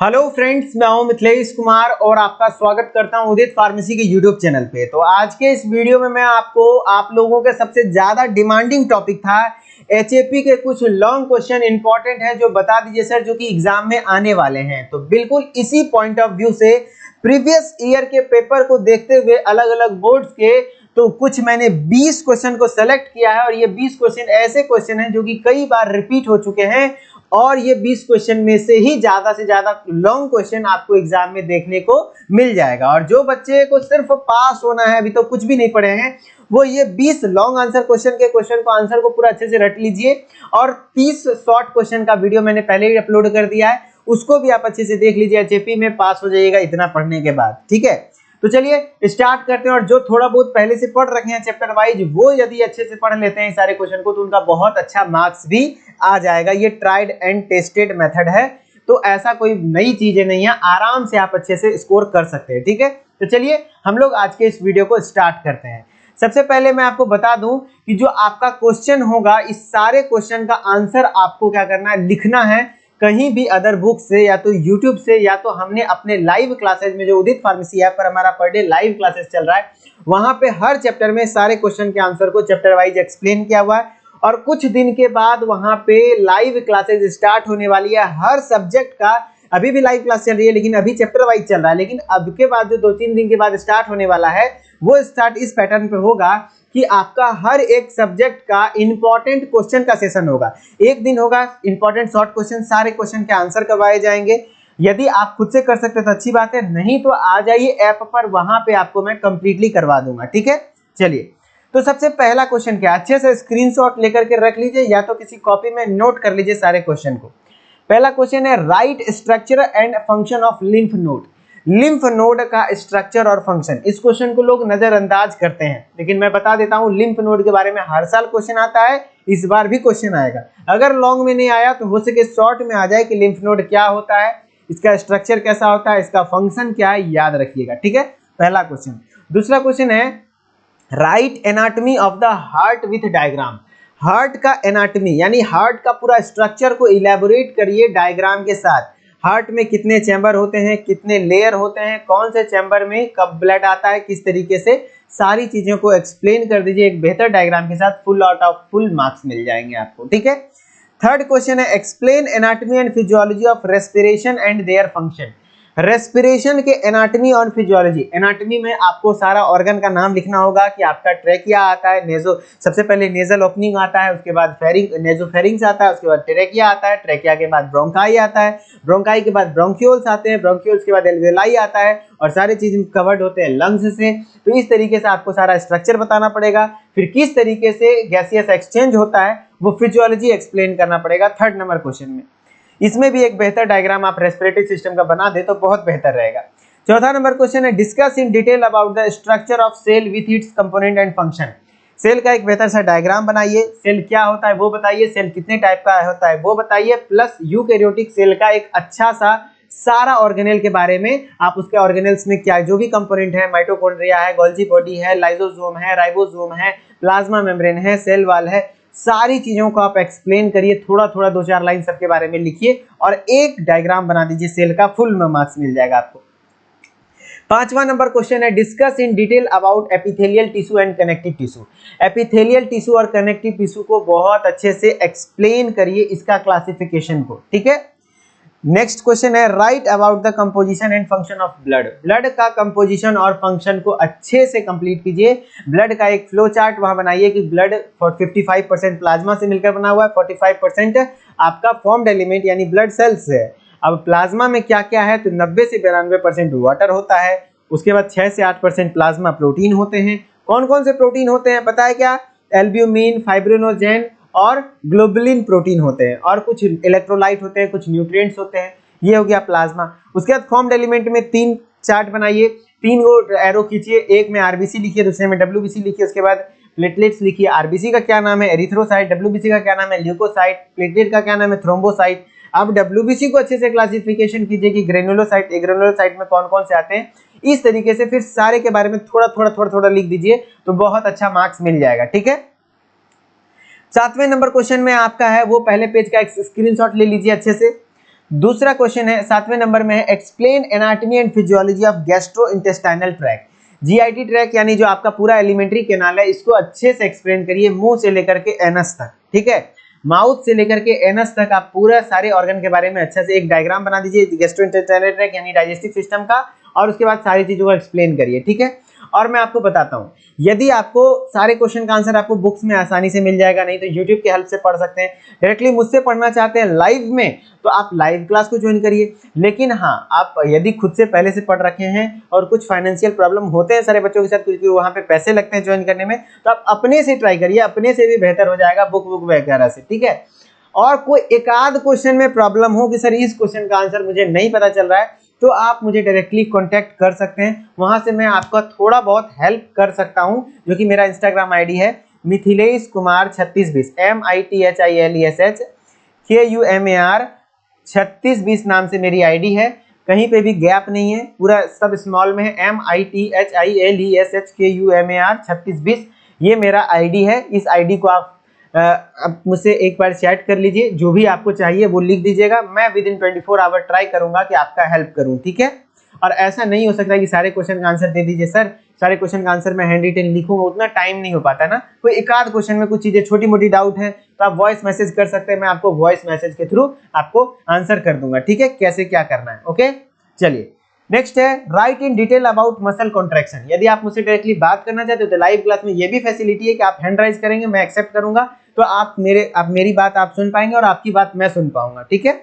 Hello friends, मैं हूं मिथिलेश कुमार और आपका स्वागत करता हूं उदित फार्मेसी के यूट्यूब चैनल पे। तो आज के इस वीडियो में मैं आपको आप लोगों के सबसे ज्यादा डिमांडिंग टॉपिक था एचएपी के कुछ लॉन्ग क्वेश्चन इंपॉर्टेंट है जो बता दीजिए सर, जो कि एग्जाम में आने वाले हैं। तो बिल्कुल इसी पॉइंट ऑफ व्यू से प्रीवियस ईयर के पेपर को देखते हुए अलग अलग बोर्ड्स के तो कुछ मैंने 20 क्वेश्चन को सेलेक्ट किया है और ये 20 क्वेश्चन ऐसे क्वेश्चन हैं जो कि कई बार रिपीट हो चुके हैं और ये 20 क्वेश्चन में से ज्यादा लॉन्ग क्वेश्चन आपको एग्जाम में देखने को मिल जाएगा। और जो बच्चे को सिर्फ पास होना है, अभी तो कुछ भी नहीं पढ़े हैं, वो ये 20 लॉन्ग आंसर क्वेश्चन को आंसर को पूरा अच्छे से रट लीजिए। और 30 शॉर्ट क्वेश्चन का वीडियो मैंने पहले ही अपलोड कर दिया है, उसको भी आप अच्छे से देख लीजिए। एचएपी में पास हो जाइएगा इतना पढ़ने के बाद, ठीक है। तो चलिए स्टार्ट करते हैं। और जो थोड़ा बहुत पहले से पढ़ रखे हैं चैप्टर वाइज, वो यदि अच्छे से पढ़ लेते हैं सारे क्वेश्चन को, तो उनका बहुत अच्छा मार्क्स भी आ जाएगा। ये ट्राइड एंड टेस्टेड मेथड है, तो ऐसा कोई नई चीजें नहीं है, आराम से आप अच्छे से स्कोर कर सकते हैं, ठीक है। तो चलिए हम लोग आज के इस वीडियो को स्टार्ट करते हैं। सबसे पहले मैं आपको बता दूं कि जो आपका क्वेश्चन होगा, इस सारे क्वेश्चन का आंसर आपको क्या करना है, लिखना है। कहीं भी अदर बुक से या तो YouTube से या तो हमने अपने लाइव क्लासेस में, जो उदित फार्मेसी ऐप पर हमारा पर डे लाइव क्लासेस चल रहा है, वहां पे हर चैप्टर में सारे क्वेश्चन के आंसर को चैप्टर वाइज एक्सप्लेन किया हुआ है। और कुछ दिन के बाद वहां पे लाइव क्लासेस स्टार्ट होने वाली है हर सब्जेक्ट का। अभी भी लाइव क्लास चल रही है लेकिन अभी चैप्टर वाइज चल रहा है, लेकिन अब के बाद जो 2-3 दिन के बाद स्टार्ट होने वाला है, वो स्टार्ट इस पैटर्न पे होगा कि आपका हर एक सब्जेक्ट का इंपॉर्टेंट क्वेश्चन का सेशन होगा। एक दिन होगा इंपॉर्टेंट शॉर्ट क्वेश्चन, सारे क्वेश्चन के आंसर करवाए जाएंगे। यदि आप खुद से कर सकते हैं तो अच्छी बात है, नहीं तो आ जाइए ऐप पर, वहां पे आपको मैं कंप्लीटली करवा दूंगा, ठीक है। चलिए, तो सबसे पहला क्वेश्चन क्या, अच्छे से स्क्रीनशॉट लेकर के रख लीजिए या तो किसी कॉपी में नोट कर लीजिए सारे क्वेश्चन को। पहला क्वेश्चन है, right structure and function of lymph node. Lymph node का स्ट्रक्चर और फंक्शन, इस क्वेश्चन को लोग नजरअंदाज करते हैं, लेकिन मैं बता देता हूं लिम्फ नोड के बारे में हर साल क्वेश्चन आता है, इस बार भी क्वेश्चन आएगा। अगर लॉन्ग में नहीं आया तो हो सके शॉर्ट में आ जाए कि लिम्फ नोड क्या होता है, इसका स्ट्रक्चर कैसा होता है, इसका फंक्शन क्या है, याद रखिएगा, ठीक है। पहला क्वेश्चन। दूसरा क्वेश्चन है, right anatomy of the heart with diagram. Heart का एनाटॉमी यानी हार्ट का पूरा स्ट्रक्चर को इलेबोरेट करिए डायग्राम के साथ। हार्ट में कितने चैम्बर होते हैं, कितने लेयर होते हैं, कौन से चैम्बर में कब ब्लड आता है, किस तरीके से, सारी चीजों को एक्सप्लेन कर दीजिए एक बेहतर डायग्राम के साथ। Full out of full marks मिल जाएंगे आपको, ठीक है। थर्ड क्वेश्चन है, explain anatomy and physiology of respiration and their function. Respiration के एनाटॉमी और फिजियोलॉजी। एनाटॉमी में आपको सारा ऑर्गन का नाम लिखना होगा कि आपका ट्रेकिया आता है, नेजो सबसे पहले नेजल ओपनिंग आता है, उसके बाद नेजोफेरिंग्स आता है, उसके बाद ट्रेकिया आता है, ट्रेकिया के बाद ब्रोंकाई आता है, ब्रोंकाई के बाद ब्रोंक्यूल्स आते हैं, ब्रोंक्यूल्स के बाद एल्वेलाई आता है, और सारे चीज कवर्ड होते हैं लंग्स से। तो इस तरीके से आपको सारा स्ट्रक्चर बताना पड़ेगा। फिर किस तरीके से गैसियस एक्सचेंज होता है वो फिजियोलॉजी एक्सप्लेन करना पड़ेगा थर्ड नंबर क्वेश्चन में। इसमें भी एक बेहतर डायग्राम आप रेस्पिरेटरी सिस्टम का बना दे तो बहुत बेहतर रहेगा। चौथा नंबर क्वेश्चन है, discuss in detail about the structure of cell with its component and function. Cell का एक बेहतर सा डायग्राम बनाइए, सेल क्या होता है वो बताइए, सेल कितने टाइप का होता है वो बताइए, प्लस यूकैरियोटिक सेल का एक अच्छा सा सारा ऑर्गेनेल के बारे में, आप उसके ऑर्गेनेल्स में क्या जो भी कंपोनेंट है, माइटोकॉन्ड्रिया है, गोल्जी बॉडी है, लाइसोसोम है, राइबोसोम है, प्लाज्मा मेम्ब्रेन है, सेल वॉल है, सारी चीजों को आप एक्सप्लेन करिए, थोड़ा थोड़ा 2-4 लाइन सबके बारे में लिखिए और एक डायग्राम बना दीजिए सेल का, फुल में मार्क्स मिल जाएगा आपको। पांचवा नंबर क्वेश्चन है, discuss in detail about epithelial tissue and connective tissue. Epithelial tissue और कनेक्टिव टिश्यू को बहुत अच्छे से एक्सप्लेन करिए, इसका क्लासिफिकेशन को, ठीक है। नेक्स्ट क्वेश्चन है, right about the composition and function of blood. Blood का कंपोजिशन और फंक्शन को अच्छे से कंप्लीट कीजिए। ब्लड का एक फ्लो चार्ट वहां बनाइए कि ब्लड 55% प्लाज्मा से मिलकर बना हुआ है, 45% आपका फॉर्म्ड एलिमेंट यानी ब्लड सेल्स है। अब प्लाज्मा में क्या क्या है, तो 90 से 92% वाटर होता है, उसके बाद 6 से 8% प्लाज्मा प्रोटीन होते हैं। कौन कौन से प्रोटीन होते हैं पता है क्या, एल्ब्यूमिन, फाइब्रिनोजेन और ग्लोबुलिन प्रोटीन होते हैं, और कुछ इलेक्ट्रोलाइट होते हैं, कुछ न्यूट्रिएंट्स होते हैं। ये हो गया प्लाज्मा। उसके बाद फॉर्म्ड एलिमेंट में 3 चार्ट बनाइए, 3 को एरो खींचिए, एक में आरबीसी लिखिए, दूसरे में डब्ल्यूबीसी लिखिए, उसके बाद प्लेटलेट्स लिखिए। आरबीसी का क्या नाम है, एरिथ्रोसाइट, डब्ल्यूबीसी का क्या नाम है, ल्यूकोसाइट, प्लेटलेट का क्या नाम है, थ्रोम्बोसाइट। अब डब्ल्यूबीसी को अच्छे से क्लासिफिकेशन कीजिए कि ग्रेनुलोसाइट, एग्रेनुलोसाइट में कौन कौन से आते हैं, इस तरीके से फिर सारे के बारे में थोड़ा थोड़ा लिख दीजिए तो बहुत अच्छा मार्क्स मिल जाएगा, ठीक है। 7वें नंबर क्वेश्चन में आपका है वो पहले पेज का एक स्क्रीनशॉट ले लीजिए अच्छे से। दूसरा क्वेश्चन है 7वें नंबर में है, explain anatomy and physiology of gastrointestinal tract. GIT track यानी जो आपका पूरा एलिमेंट्री कैनाल है, इसको अच्छे से एक्सप्लेन करिए मुंह से लेकर के एनस तक, ठीक है। माउथ से लेकर के एनस तक आप पूरा सारे ऑर्गन के बारे में अच्छा से एक डायग्राम बना दीजिए गैस्ट्रोइंटेस्टाइनल ट्रैक यानी डाइजेस्टिव सिस्टम का, और उसके बाद सारी चीजों को एक्सप्लेन करिए, ठीक है। और मैं आपको बताता हूं, यदि आपको सारे क्वेश्चन का आंसर आपको बुक्स में आसानी से मिल जाएगा, नहीं तो यूट्यूब की हेल्प से पढ़ सकते हैं। डायरेक्टली मुझसे पढ़ना चाहते हैं लाइव में, तो आप लाइव क्लास को ज्वाइन करिए। लेकिन हाँ, आप यदि खुद से पहले से पढ़ रखे हैं और कुछ फाइनेंशियल प्रॉब्लम होते हैं सारे बच्चों के साथ, क्योंकि वहाँ पे पैसे लगते हैं ज्वाइन करने में, तो आप अपने से ट्राई करिए, अपने से भी बेहतर हो जाएगा बुक वगैरह से, ठीक है। और कोई एक आध क्वेश्चन में प्रॉब्लम हो कि सर इस क्वेश्चन का आंसर मुझे नहीं पता चल रहा है, तो आप मुझे डायरेक्टली कांटेक्ट कर सकते हैं, वहां से मैं आपका थोड़ा बहुत हेल्प कर सकता हूं, जो कि मेरा इंस्टाग्राम आईडी है मिथिलेश कुमार 3620 MITHILESH KUMAR 3620 नाम से मेरी आईडी है। कहीं पे भी गैप नहीं है, पूरा सब स्मॉल में है, MITHILESH KUMAR 3620 ये मेरा आईडी है। इस आईडी को आप मुझसे एक बार चैट कर लीजिए, जो भी आपको चाहिए वो लिख दीजिएगा, मैं विद इन 24 आवर ट्राई करूंगा कि आपका हेल्प करूं, ठीक है। और ऐसा नहीं हो सकता कि सारे क्वेश्चन का आंसर दे दीजिए सर, सारे क्वेश्चन का आंसर मैं हैंड रिटन लिखूंगा, उतना टाइम नहीं हो पाता ना। कोई एक आध क्वेश्चन में कुछ चीजें छोटी मोटी डाउट है तो आप वॉइस मैसेज कर सकते हैं, मैं आपको वॉइस मैसेज के थ्रू आपको आंसर कर दूंगा, ठीक है, कैसे क्या करना है। ओके, चलिए नेक्स्ट है, right in detail about muscle contraction. यदि आप मुझसे डायरेक्टली बात करना चाहते हो तो लाइव क्लास में ये भी फैसिलिटी है कि आप हैंड राइज करेंगे, मैं एक्सेप्ट करूंगा, तो आप मेरी बात आप सुन पाएंगे और आपकी बात मैं सुन पाऊंगा, ठीक है।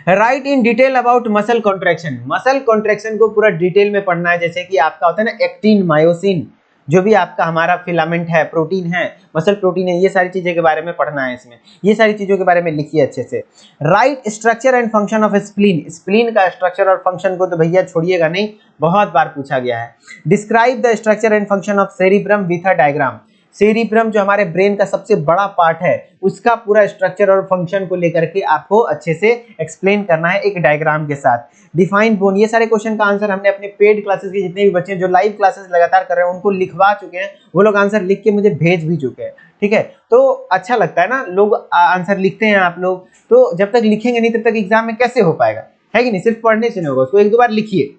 Right in detail about muscle contraction. Muscle contraction को पूरा डिटेल में पढ़ना है, जैसे कि आपका होता है ना एक्टिन, मायोसिन, जो भी आपका हमारा फिलामेंट है, प्रोटीन है, मसल प्रोटीन है, ये सारी चीजें के बारे में पढ़ना है इसमें, ये सारी चीजों के बारे में लिखिए अच्छे से। Right structure and function of spleen. Spleen का स्ट्रक्चर और फंक्शन को तो भैया छोड़िएगा नहीं, बहुत बार पूछा गया है। Describe the structure and function of cerebrum with a diagram. Cerebrum जो हमारे ब्रेन का सबसे बड़ा पार्ट है, उसका पूरा स्ट्रक्चर और फंक्शन को लेकर के आपको अच्छे से एक्सप्लेन करना है एक डायग्राम के साथ। डिफाइन बोन, ये सारे क्वेश्चन का आंसर हमने अपने पेड क्लासेस के जितने भी बच्चे जो लाइव क्लासेस लगातार कर रहे हैं उनको लिखवा चुके हैं, वो लोग आंसर लिख के मुझे भेज भी चुके हैं, ठीक है। तो अच्छा लगता है ना, लोग आंसर लिखते हैं आप लोग, तो जब तक लिखेंगे नहीं तब तक एग्जाम में कैसे हो पाएगा, है कि नहीं, सिर्फ पढ़ने से नहीं होगा, उसको एक दो बार लिखिए।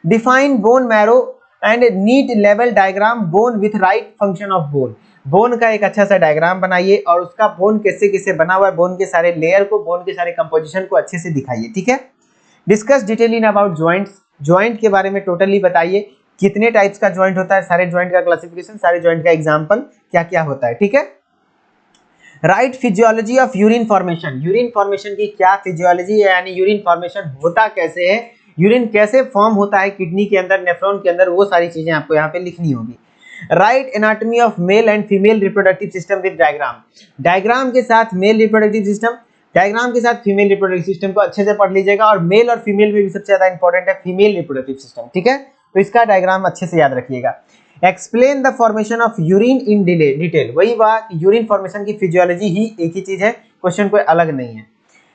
Define bone marrow and neat level diagram bone with write function of bone. Bone का एक अच्छा सा डायग्राम बनाइए और उसका बोन कैसे कैसे बना हुआ है, बोन के सारे लेयर को, बोन के सारे कंपोजिशन को अच्छे से दिखाइए, ठीक है। Discuss detail in about joints. Joint के बारे में टोटली बताइए, कितने टाइप्स का जॉइंट होता है, सारे जॉइंट का क्लासिफिकेशन, सारे जॉइंट का एग्जाम्पल क्या क्या होता है, ठीक है। Right physiology of urine formation. Urine formation की क्या फिजियोलॉजी है, यानी यूरिन फॉर्मेशन होता कैसे है, यूरिन कैसे फॉर्म होता है किडनी के अंदर, नेफ्रॉन के अंदर, वो सारी चीजें आपको यहाँ पे लिखनी होगी। Right anatomy of male and female reproductive system with diagram. Diagram के साथ मेल रिप्रोडक्टिव सिस्टम, डायग्राम के साथ फीमेल रिप्रोडक्टिव सिस्टम को अच्छे से पढ़ लीजिएगा, और मेल और फीमेल में भी सबसे ज्यादा इंपॉर्टेंट है फीमेल रिप्रोडक्टिव सिस्टम, ठीक है, तो इसका डायग्राम अच्छे से याद रखिएगा। Explain the formation of urine in detail. वही बात, यूरिन फॉर्मेशन की फिजियोलॉजी ही एक ही चीज है, क्वेश्चन कोई अलग नहीं है।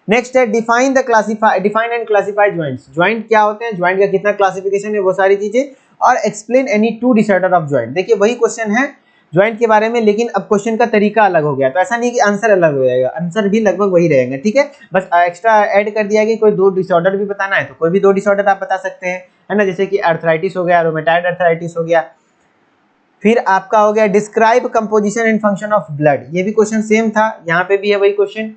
नेक्स्ट है define and classify joints. Joint क्या होते हैं, ज्वाइंट का कितना क्लासिफिकेशन है, वो सारी चीजें, और explain any two disorder of joint. देखिए वही क्वेश्चन है ज्वाइंट के बारे में, लेकिन अब क्वेश्चन का तरीका अलग हो गया, तो ऐसा नहीं कि आंसर अलग हो जाएगा, आंसर भी लगभग वही रहेगा, ठीक है, बस एक्स्ट्रा ऐड कर दिया कि कोई दो डिसऑर्डर भी बताना है तो कोई भी दो डिसऑर्डर आप बता सकते हैं, है ना, जैसे कि अर्थराइटिस हो गया, रोमेटाइड अर्थराइटिस हो गया। फिर आपका हो गया describe composition and function of blood. ये भी क्वेश्चन सेम था, यहाँ पे भी है वही क्वेश्चन,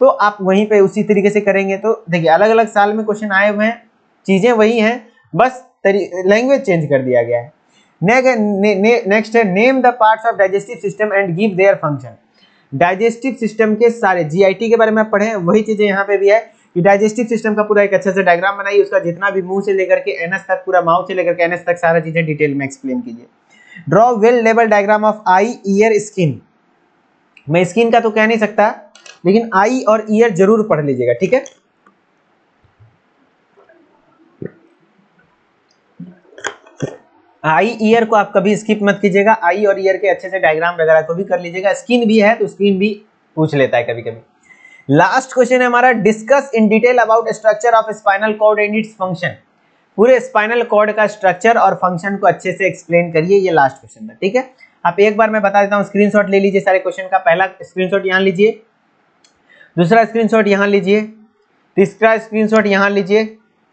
तो आप वहीं पे उसी तरीके से करेंगे। तो देखिए अलग अलग साल में क्वेश्चन आए हुए हैं, चीजें वही हैं, बस लैंग्वेज चेंज कर दिया गया है। नेक्स्ट है name the parts of digestive system and give their function. Digestive system के सारे, जीआईटी के बारे में पढ़े, वही चीजें यहाँ पे भी है कि डाइजेस्टिव सिस्टम का पूरा एक अच्छे से डायग्राम बनाइए, उसका जितना भी मुंह से लेकर के एनएस तक, पूरा माउथ से लेकर के एनएस तक सारा चीजें डिटेल में एक्सप्लेन कीजिए। Draw well level diagram of I, year, skin. मैं स्किन का तो कह नहीं सकता, लेकिन आई और ईयर जरूर पढ़ लीजिएगा, ठीक है। आई ईयर को आप कभी स्किप मत कीजिएगा, आई और ईयर के अच्छे से डायग्राम वगैरह को भी कर लीजिएगा। स्किन भी है तो स्किन भी पूछ लेता है कभी कभी। लास्ट क्वेश्चन है हमारा, discuss in detail about structure of spinal cord and its function. पूरे स्पाइनल कॉर्ड का स्ट्रक्चर और फंक्शन को अच्छे से एक्सप्लेन करिए, ये लास्ट क्वेश्चन था, ठीक है। आप एक बार मैं बता देता हूँ, स्क्रीनशॉट ले लीजिए सारे क्वेश्चन का। पहला स्क्रीनशॉट यहाँ लीजिए, दूसरा स्क्रीनशॉट यहाँ लीजिए, तीसरा स्क्रीनशॉट यहाँ लीजिए,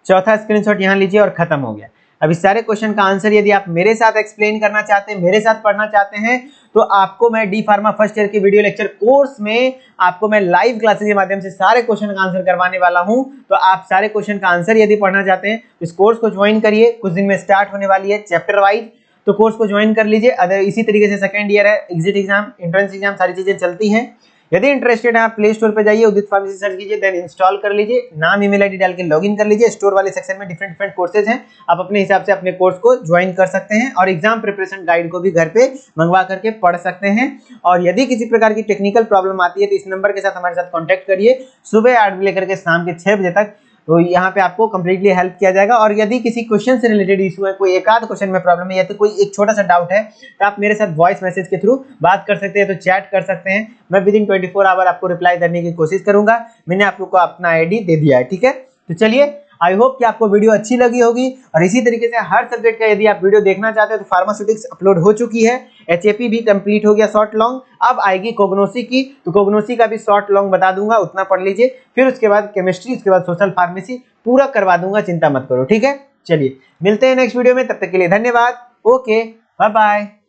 चौथा स्क्रीनशॉट यहाँ लीजिए और खत्म हो गया। अब इस सारे क्वेश्चन का आंसर यदि आप मेरे साथ एक्सप्लेन करना चाहते हैं, मेरे साथ पढ़ना चाहते हैं, तो आपको मैं डी फार्मा फर्स्ट ईयर की वीडियो लेक्चर कोर्स में आपको मैं लाइव क्लासेस के माध्यम से सारे क्वेश्चन का आंसर करवाने वाला हूं। तो आप सारे क्वेश्चन का आंसर यदि पढ़ना चाहते हैं तो इस कोर्स को ज्वाइन करिए, कुछ दिन में स्टार्ट होने वाली है चैप्टर वाइज, तो कोर्स को ज्वाइन कर लीजिए। अगर इसी तरीके से सेकंड ईयर है, एग्जिट एग्जाम, एंट्रेंस एग्जाम, सारी चीजें चलती हैं। यदि इंटरेस्टेड है आप प्ले स्टोर पे जाइए, उदित फार्मेसी सर्च कीजिए, देन इंस्टॉल कर लीजिए, नाम ईमेल आईडी डाल के लॉगिन कर लीजिए। स्टोर वाले सेक्शन में डिफरेंट कोर्सेज हैं, आप अपने हिसाब से अपने कोर्स को ज्वाइन कर सकते हैं और एग्जाम प्रिपरेशन गाइड को भी घर पे मंगवा करके पढ़ सकते हैं। और यदि किसी प्रकार की टेक्निकल प्रॉब्लम आती है तो इस नंबर के साथ हमारे साथ कॉन्टैक्ट करिए, सुबह 8 बजे लेकर के शाम के 6 बजे तक, तो यहाँ पे आपको कंप्लीटली हेल्प किया जाएगा। और यदि किसी क्वेश्चन से रिलेटेड इशू है, कोई एक आध क्वेश्चन में प्रॉब्लम है या तो कोई एक छोटा सा डाउट है, तो आप मेरे साथ वॉइस मैसेज के थ्रू बात कर सकते हैं, तो चैट कर सकते हैं। मैं विद इन 24 आवर आपको रिप्लाई करने की कोशिश करूंगा। मैंने आप लोग को अपना आईडी दे दिया है, ठीक है। तो चलिए, आई होप कि आपको वीडियो अच्छी लगी होगी। और इसी तरीके से हर सब्जेक्ट का यदि आप वीडियो देखना चाहते हो तो फार्मास्यूटिक्स अपलोड हो चुकी है, एचएपी भी कंप्लीट हो गया शॉर्ट लॉन्ग, अब आएगी कोग्नोसी की, तो कोग्नोसी का भी शॉर्ट लॉन्ग बता दूंगा, उतना पढ़ लीजिए। फिर उसके बाद केमिस्ट्री, उसके बाद सोशल फार्मेसी पूरा करवा दूंगा, चिंता मत करो, ठीक है। चलिए मिलते हैं नेक्स्ट वीडियो में, तब तक के लिए धन्यवाद। Okay, bye bye.